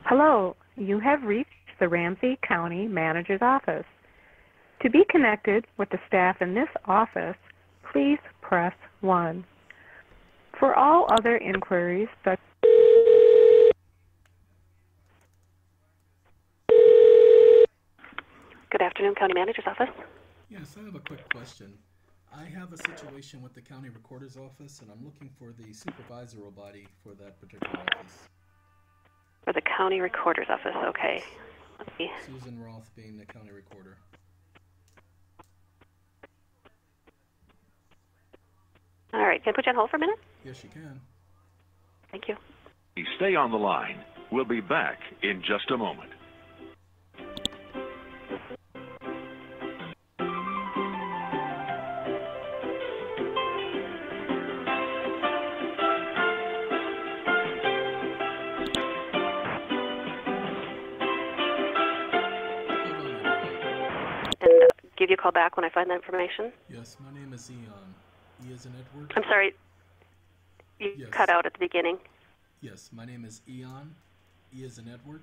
Hello, you have reached the Ramsey County Manager's Office. To be connected with the staff in this office, please press 1. For all other inquiries, Good afternoon, County Manager's Office. Yes, I have a quick question. I have a situation with the County Recorder's Office, and I'm looking for the supervisory body for that particular office. For the County Recorder's Office, okay. Let's see. Susan Roth being the County Recorder. All right, can I put you on hold for a minute? Yes, you can. Thank you. Stay on the line. We'll be back in just a moment. Give you a call back when I find that information? Yes, my name is Eon. E as in Edward. I'm sorry, you cut out at the beginning. Yes, my name is Eon. E as in Edward.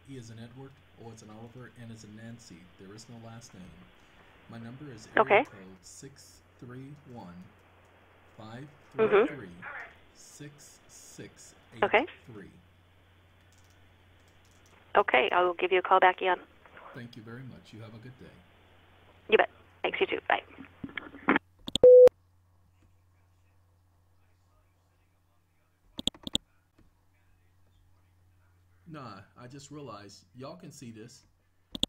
E as in Edward. O as in Oliver. N as in Nancy. There is no last name. My number is area code 631 533 6683. Okay, I will give you a call back, Eon. Thank you very much. You have a good day. You bet. Thanks, you too. Bye. Nah, I just realized y'all can see this.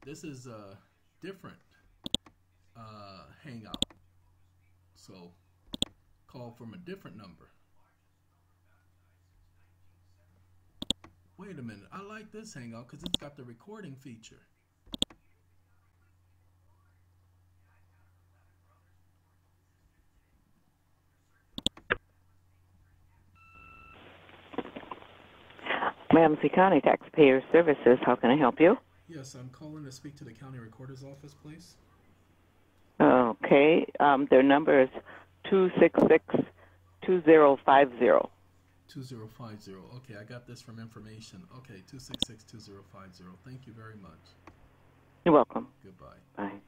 This is a different hangout. So call from a different number. Wait a minute. I like this hangout because it's got the recording feature. Ramsey County Taxpayer Services, how can I help you? Yes, I'm calling to speak to the County Recorder's Office, please. Okay, their number is 266-2050. 2050. Okay, I got this from information. Okay, 266-2050. Thank you very much. You're welcome. Goodbye. Bye.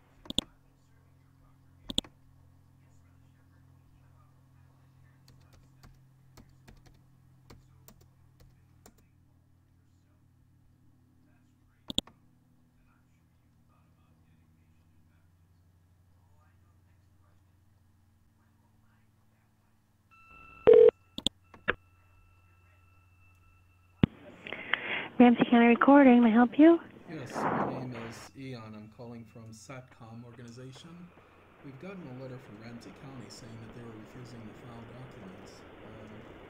Ramsey County Recording, may I help you? Yes, my name is Eon. I'm calling from SATCOM organization. We've gotten a letter from Ramsey County saying that they were refusing to file documents.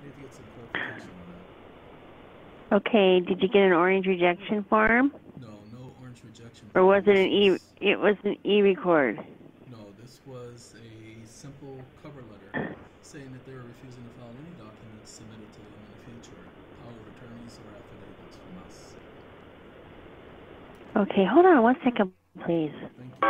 Need to get some clarification on that. Okay, did you get an orange rejection form? No orange rejection. Or was it it was an e-record? No, this was a simple cover letter saying that they were refusing to file any documents submitted to them in the future. Power of attorneys or affidavits from us. Okay, hold on 1 second, please. Thank you.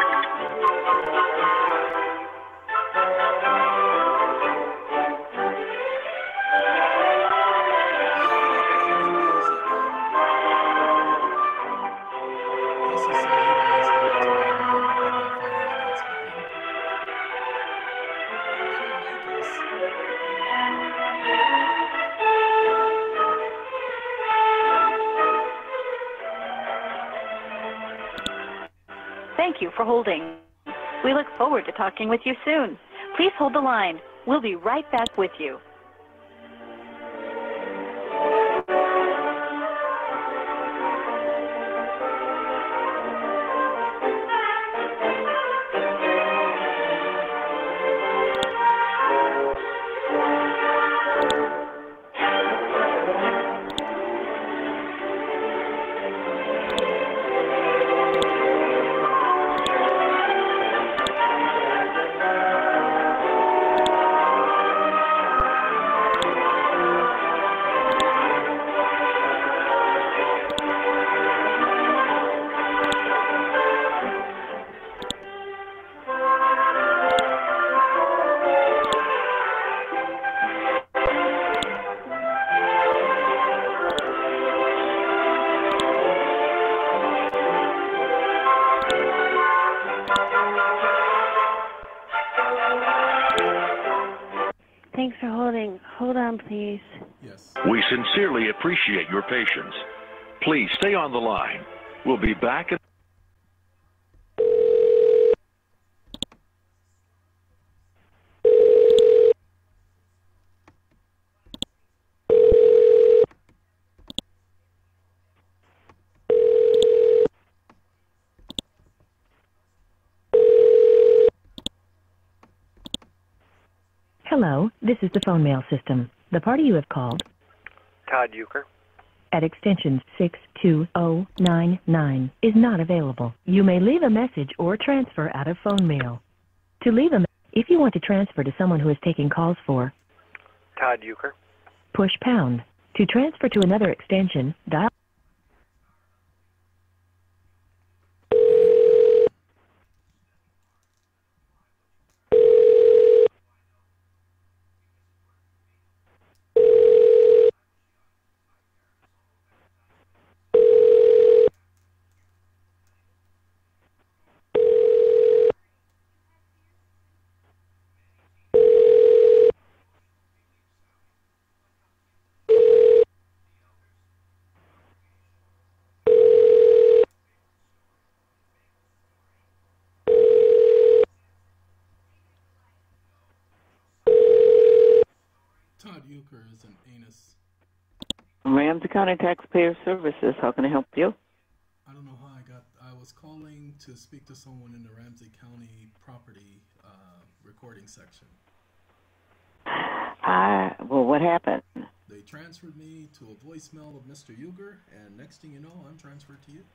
Thank you for holding. We look forward to talking with you soon. Please hold the line. We'll be right back with you. Thanks for holding. Hold on, please. Yes. We sincerely appreciate your patience. Please stay on the line. We'll be back in... Hello, this is the phone mail system. The party you have called Todd Euchre. at extension 62099 is not available. You may leave a message or transfer out of phone mail. To leave a if you want to transfer to someone who is taking calls for Todd Euchre. push pound. To transfer to another extension, dial Todd Euchre is an anus. Ramsey County Taxpayer Services, how can I help you? I don't know how I was calling to speak to someone in the Ramsey County property recording section. Well, what happened? They transferred me to a voicemail of Mr. Euchre, and next thing you know, I'm transferred to you.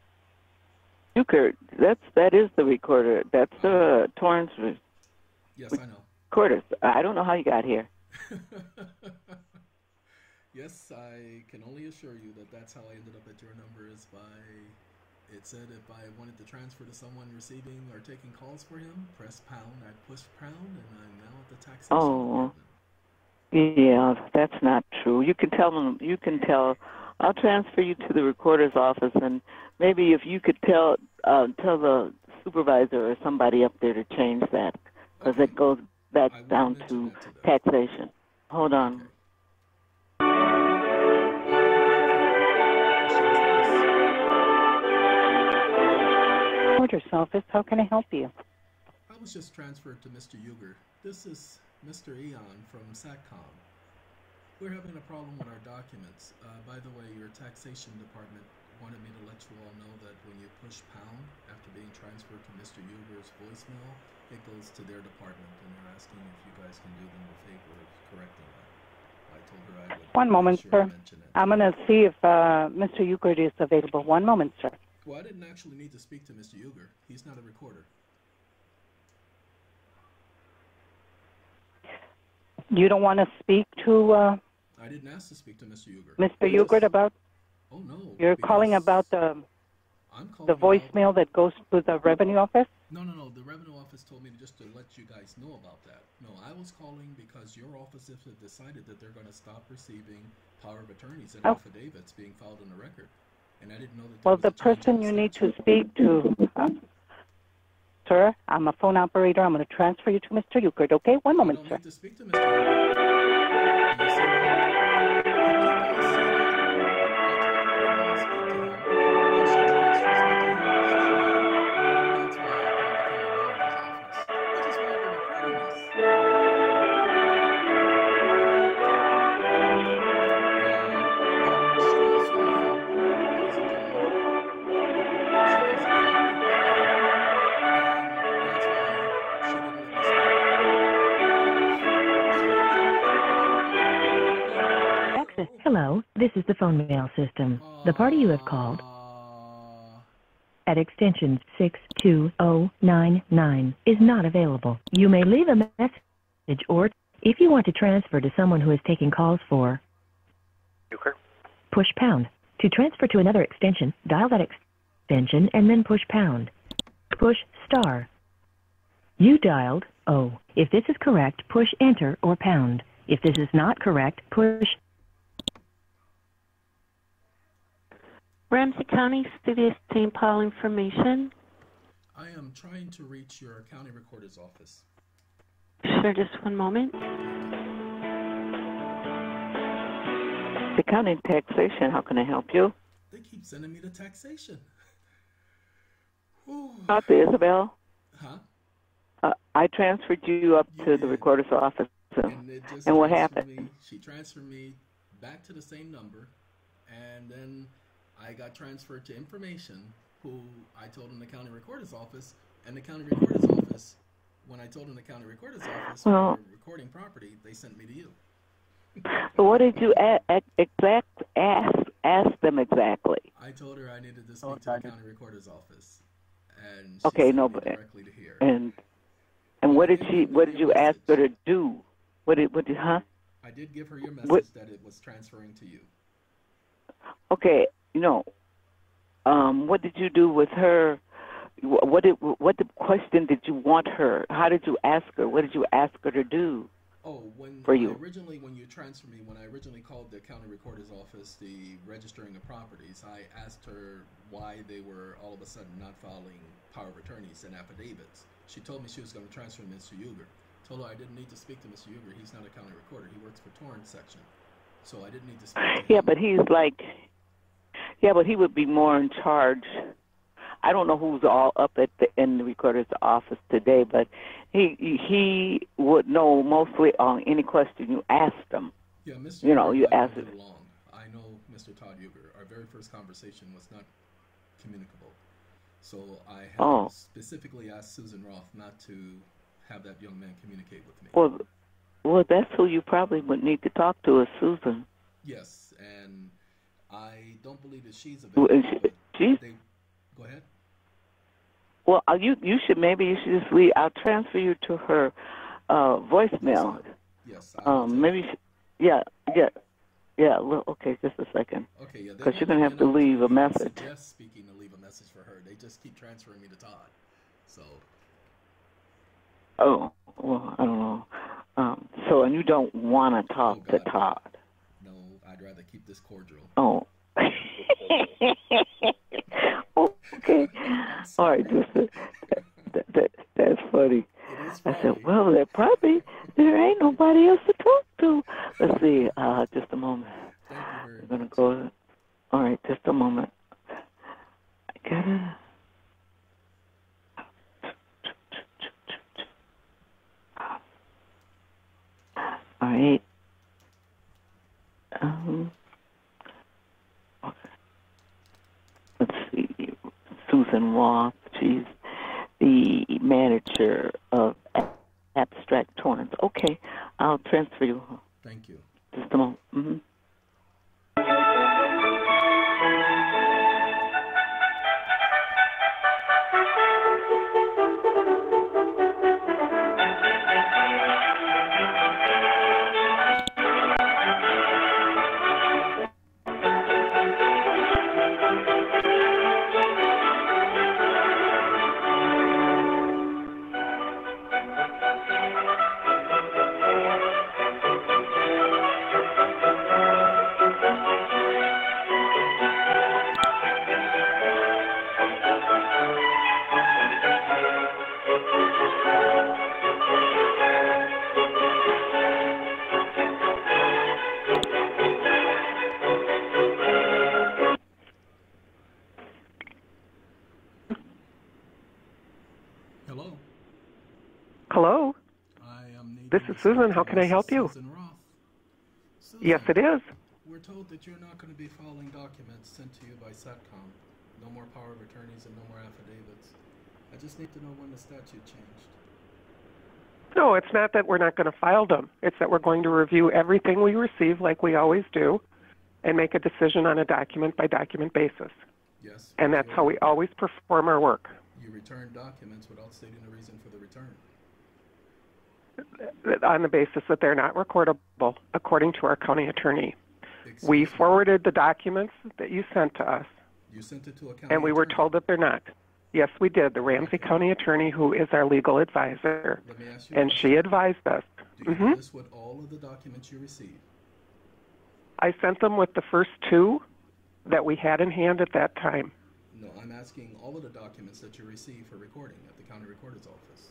Euchre, that is the recorder. That's Torrance Yes, I know. recorder. I don't know how you got here. Yes, I can only assure you that that's how I ended up at your number is by, it said if I wanted to transfer to someone receiving or taking calls for him, press pound. I pushed pound, and I'm now at the taxation department. Yeah, that's not true. You can tell them, I'll transfer you to the recorder's office, and maybe if you could tell the supervisor or somebody up there to change that, because it goes back down to taxation. Hold on. Okay. Recorder's office, how can I help you? I was just transferred to Mr. Euchre. This is Mr. EON from SATCOM. We're having a problem with our documents. By the way, your taxation department wanted me to let you all know that when you push pound after being transferred to Mr. Euchre's voicemail, it goes to their department, and they're asking if you guys can do them a favor of correcting that. I told her I would. One moment, sure sir. I'm going to see if Mr. Euchre is available. One moment, sir. Well, I didn't actually need to speak to Mr. Euchre. He's not a recorder. You don't want to speak to I didn't ask to speak to Mr. Euchre. Mr. Euchre about? Oh, no. You're calling about the voicemail that goes to the revenue office? No. The revenue office told me just to let you guys know about that. No, I was calling because your office has decided that they're going to stop receiving power of attorneys and affidavits being filed on the record. And I didn't know that. Well, the person you need to speak to, sir, I'm a phone operator. I'm going to transfer you to Mr. Euchre, okay? One moment, sir. I don't need to speak to Mr. Euchre. Hello, this is the phone mail system. The party you have called at extension 62099 is not available. You may leave a message or, if you want to transfer to someone who is taking calls for Euchre. push pound. To transfer to another extension, dial that extension and then push pound. Push star. You dialed O. If this is correct, push enter or pound. If this is not correct, push. Ramsey County, City of St. Paul information. I am trying to reach your county recorder's office. Sure, just one moment. Thank you. County Taxation. How can I help you? They keep sending me to taxation. Talk to Isabel. Huh? I transferred you up to the recorder's office. And what happened? She transferred me back to the same number, and then I got transferred to information, who I told in the county recorder's office, and the county recorder's office, when I told in the county recorder's office for recording property, they sent me to you. But what did you ask them exactly? I told her I needed to speak to the county recorder's office, and she okay, sent no, me but directly to here. And what did you ask her to do? What did I did give her your message that it was transferring to you. Okay, what did you do with her? What question did you want her? How did you ask her? What did you ask her to do? Oh, when you transferred me, when I originally called the county recorder's office, the registering of properties, I asked her why they were all of a sudden not filing power of attorneys and affidavits. She told me she was going to transfer Mr. Uger. Told her I didn't need to speak to Mr. Uger. He's not a county recorder. He works for Torrance section. So I didn't need to speak to him. But he would be more in charge. I don't know who's all up in the recorder's office today, but he would know mostly on any question you asked him. Yeah, Mr. You asked it. I know Mr. Todd Uger. Our very first conversation was not communicable. So I have specifically asked Susan Roth not to have that young man communicate with me. Well, that's who you probably would need to talk to, is Susan. Yes, and I don't believe that she's available. Go ahead. Well, you should just leave. I'll transfer you to her voicemail. Yes. Okay, just a second. Okay, yeah. Because you're gonna have to leave a message. Just speaking to leave a message for her. They just keep transferring me to Todd. So. Oh, well, I don't know. And you don't want to talk to Todd? No, I'd rather keep this cordial. Oh. Okay. All right, that's funny. I said, well, there ain't nobody else to talk to. Let's see, just a moment. We're going to go. All right, just a moment. I got it. All right. Let's see. Susan Roth. She's the manager of Abstract Torrance. Okay, I'll transfer you. Thank you. Just a moment. Mm-hmm. Hello? This is Susan. How can I help you? Susan Roth. Susan, yes, it is. We're told that you're not going to be filing documents sent to you by SATCOM. No more power of attorneys and no more affidavits. I just need to know when the statute changed. No, it's not that we're not going to file them. It's that we're going to review everything we receive like we always do and make a decision on a document-by-document basis. Yes. And that's how we always perform our work. You return documents without stating the reason for the return. On the basis that they're not recordable, according to our county attorney. We forwarded the documents that you sent to us. You sent it to a county and we were told that they're not. Yes, we did. The Ramsey County attorney, who is our legal advisor, and she advised us. Do you list with all of the documents you received? I sent them with the first two that we had in hand at that time. No, I'm asking all of the documents that you received for recording at the county recorder's office.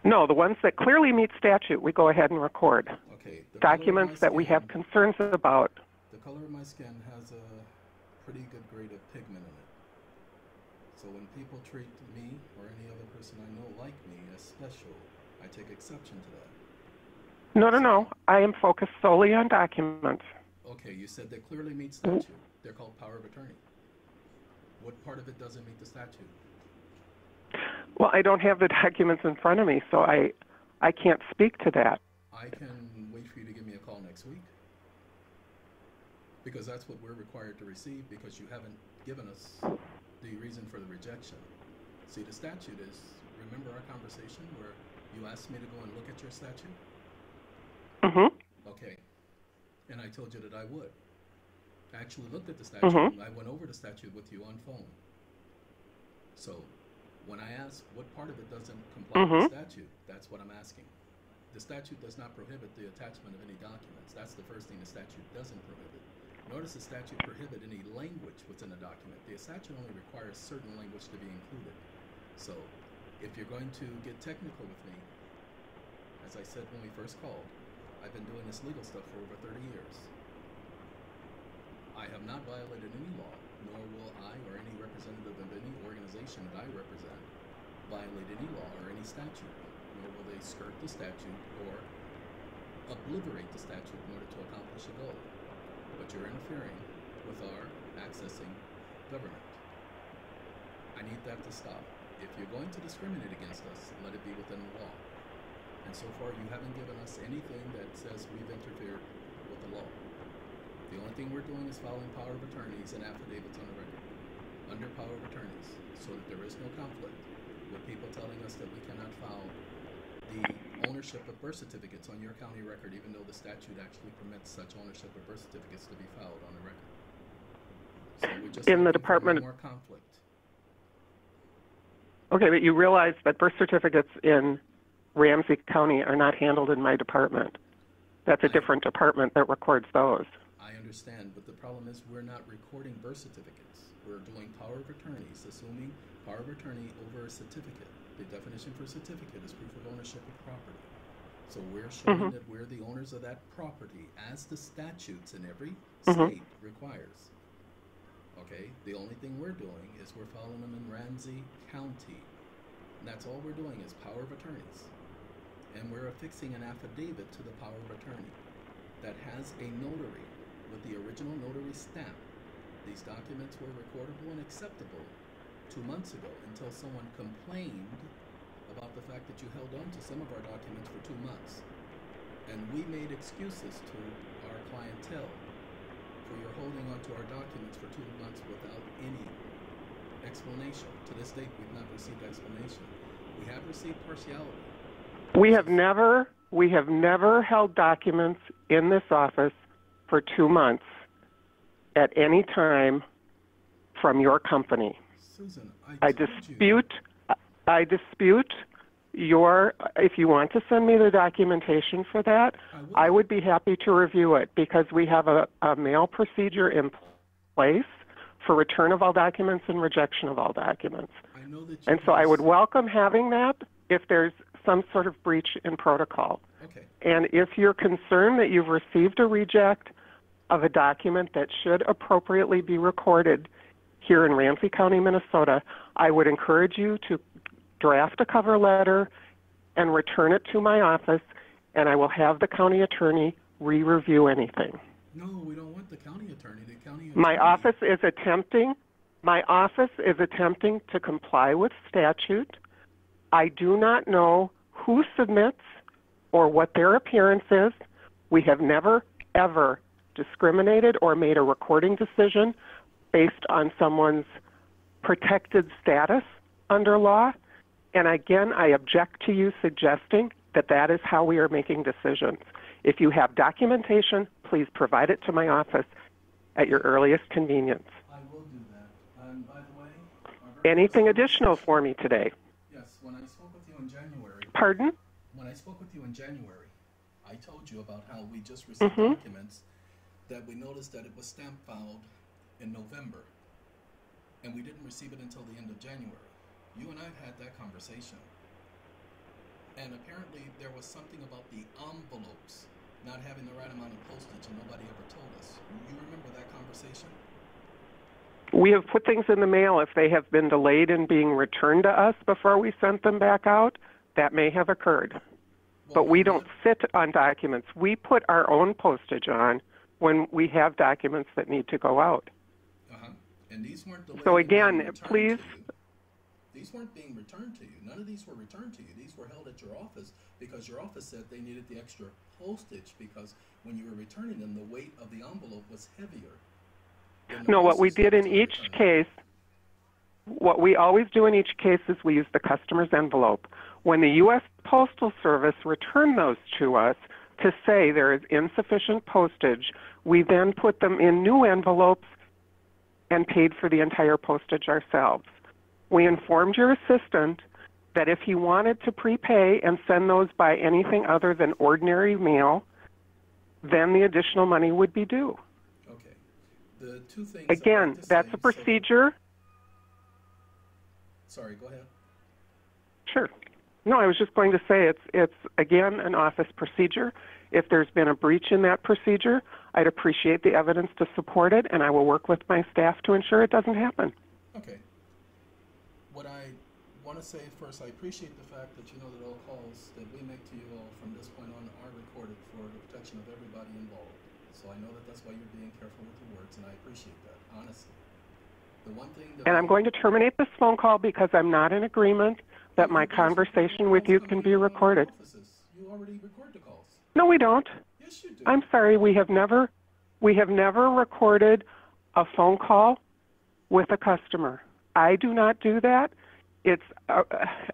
No, the ones that clearly meet statute, we go ahead and record. Okay. documents that we have concerns about. The color of my skin has a pretty good grade of pigment in it. So when people treat me or any other person I know like me as special, I take exception to that. No. I am focused solely on documents. Okay, you said they clearly meet statute. They're called power of attorney. What part of it doesn't meet the statute? Well, I don't have the documents in front of me, so I can't speak to that. I can wait for you to give me a call next week. Because that's what we're required to receive, because you haven't given us the reason for the rejection. See, the statute is, remember our conversation where you asked me to go and look at your statute? Mm-hmm. Okay. And I told you that I would. I actually looked at the statute. Mm-hmm. I went over the statute with you on phone. So when I ask what part of it doesn't comply with the statute, that's what I'm asking. The statute does not prohibit the attachment of any documents. That's the first thing the statute doesn't prohibit. Nor does the statute prohibit any language within a document. The statute only requires certain language to be included. So if you're going to get technical with me, as I said when we first called, I've been doing this legal stuff for over 30 years. I have not violated any law, nor will I or any representative of any organization that I represent violate any law or any statute, nor will they skirt the statute or obliterate the statute in order to accomplish a goal. But you're interfering with our accessing government. I need that to stop. If you're going to discriminate against us, let it be within the law. And so far, you haven't given us anything that says we've interfered with the law. The only thing we're doing is filing power of attorneys and affidavits on the record, under power of attorneys, so that there is no conflict with people telling us that we cannot file the ownership of birth certificates on your county record, even though the statute actually permits such ownership of birth certificates to be filed on the record. So we're just in the looking for department more conflict. Okay, but you realize that birth certificates in Ramsey County are not handled in my department. That's a different department that records those. I understand, but the problem is we're not recording birth certificates. We're doing power of attorneys, assuming power of attorney over a certificate. The definition for certificate is proof of ownership of property. So we're showing that we're the owners of that property as the statutes in every state requires. Okay? The only thing we're doing is we're filing them in Ramsey County. And that's all we're doing is power of attorneys. And we're affixing an affidavit to the power of attorney that has a notary with the original notary stamp. These documents were recordable and acceptable 2 months ago until someone complained about the fact that you held on to some of our documents for 2 months. And we made excuses to our clientele for your holding on to our documents for 2 months without any explanation. To this date, we've not received explanation. We have received partiality. We have never held documents in this office for 2 months at any time from your company. Susan, I dispute your, if you want to send me the documentation for that, I would be happy to review it because we have a mail procedure in place for return of all documents and rejection of all documents. I know that and so I would welcome having that if there's some sort of breach in protocol. Okay. And if you're concerned that you've received a reject of a document that should appropriately be recorded here in Ramsey County, Minnesota, I would encourage you to draft a cover letter and return it to my office, and I will have the county attorney re-review anything. No, we don't want the county attorney. The county attorney. My office is attempting to comply with statute. I do not know who submits or what their appearance is. We have never, ever discriminated or made a recording decision based on someone's protected status under law. And again, I object to you suggesting that that is how we are making decisions. If you have documentation, please provide it to my office at your earliest convenience. I will do that. And by the way, anything additional for me today? Yes, when I spoke with you in January. Pardon? When I spoke with you in January, I told you about how we just received documents that we noticed that it was stamp filed in November, and we didn't receive it until the end of January. You and I have had that conversation. And apparently there was something about the envelopes not having the right amount of postage, and nobody ever told us. You remember that conversation? We have put things in the mail if they have been delayed in being returned to us before we sent them back out. That may have occurred. But we don't sit on documents. We put our own postage on when we have documents that need to go out. And these weren't delayed. So again, please. These weren't being returned to you. None of these were returned to you. These were held at your office because your office said they needed the extra postage because when you were returning them, the weight of the envelope was heavier. No, what we did in each case, what we always do in each case is we use the customer's envelope. When the U.S. Postal Service returned those to us to say there is insufficient postage, we then put them in new envelopes and paid for the entire postage ourselves. We informed your assistant that if he wanted to prepay and send those by anything other than ordinary mail, then the additional money would be due. Okay. The two things again, that's a procedure. Sorry, go ahead. Sure. No, I was just going to say it's again an office procedure. If there's been a breach in that procedure, I'd appreciate the evidence to support it, and I will work with my staff to ensure it doesn't happen. Okay. What I want to say first, I appreciate the fact that you know that all calls that we make to you all from this point on are recorded for the protection of everybody involved. So I know that that's why you're being careful with your words, and I appreciate that, honestly. The one thing that and I'm going to terminate this phone call because I'm not in agreement that my conversation with you can be recorded. You already record the calls. No, we don't. Yes, you do. I'm sorry, we have never recorded a phone call with a customer. I do not do that. It's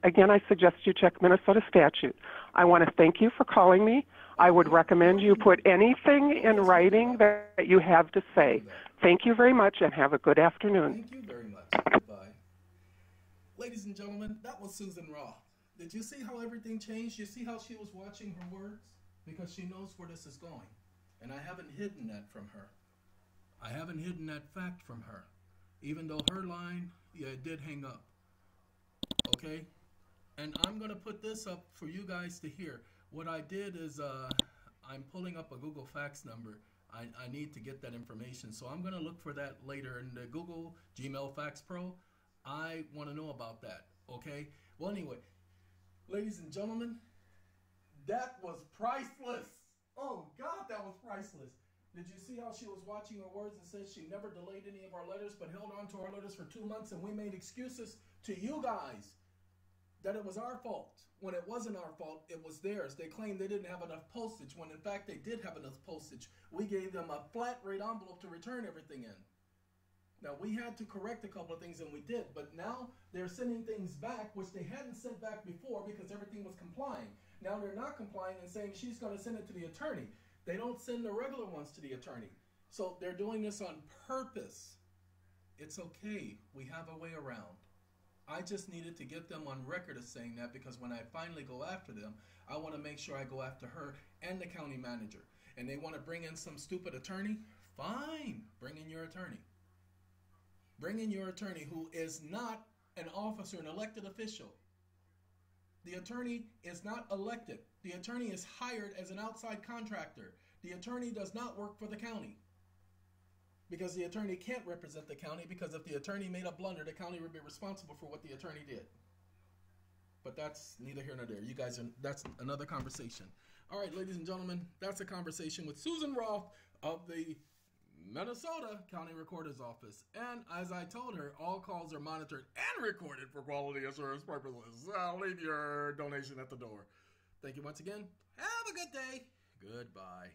again, I suggest you check Minnesota statute. I want to thank you for calling me. I would recommend you put anything in writing that you have to say. Thank you very much and have a good afternoon. Thank you very much. Goodbye. Ladies and gentlemen, that was Susan Roth. Did you see how everything changed? You see how she was watching her words? Because she knows where this is going. And I haven't hidden that from her. I haven't hidden that fact from her. Even though her line, yeah, it did hang up. Okay? And I'm going to put this up for you guys to hear. What I did is I'm pulling up a Google fax number. I need to get that information. So I'm going to look for that later in the Google Gmail Fax Pro. I want to know about that. Okay? Well, anyway, ladies and gentlemen, that was priceless. Oh, God, that was priceless. Did you see how she was watching her words and said she never delayed any of our letters but held on to our letters for 2 months, and we made excuses to you guys that it was our fault. When it wasn't our fault, it was theirs. They claimed they didn't have enough postage when in fact they did have enough postage. We gave them a flat rate envelope to return everything in. Now, we had to correct a couple of things, and we did, but now they're sending things back which they hadn't sent back before because everything was complying. Now they're not complying and saying she's going to send it to the attorney. They don't send the regular ones to the attorney. So they're doing this on purpose. It's okay. We have a way around. I just needed to get them on record as saying that because when I finally go after them, I want to make sure I go after her and the county manager. And they want to bring in some stupid attorney? Fine. Bring in your attorney. Bring in your attorney who is not an officer, an elected official. The attorney is not elected. The attorney is hired as an outside contractor. The attorney does not work for the county. Because the attorney can't represent the county, because if the attorney made a blunder, the county would be responsible for what the attorney did. But that's neither here nor there. You guys that's another conversation. All right, ladies and gentlemen, that's a conversation with Susan Roth of the Minnesota County Recorder's Office. And as I told her, all calls are monitored and recorded for quality assurance purposes. Leave your donation at the door. Thank you once again. Have a good day. Goodbye.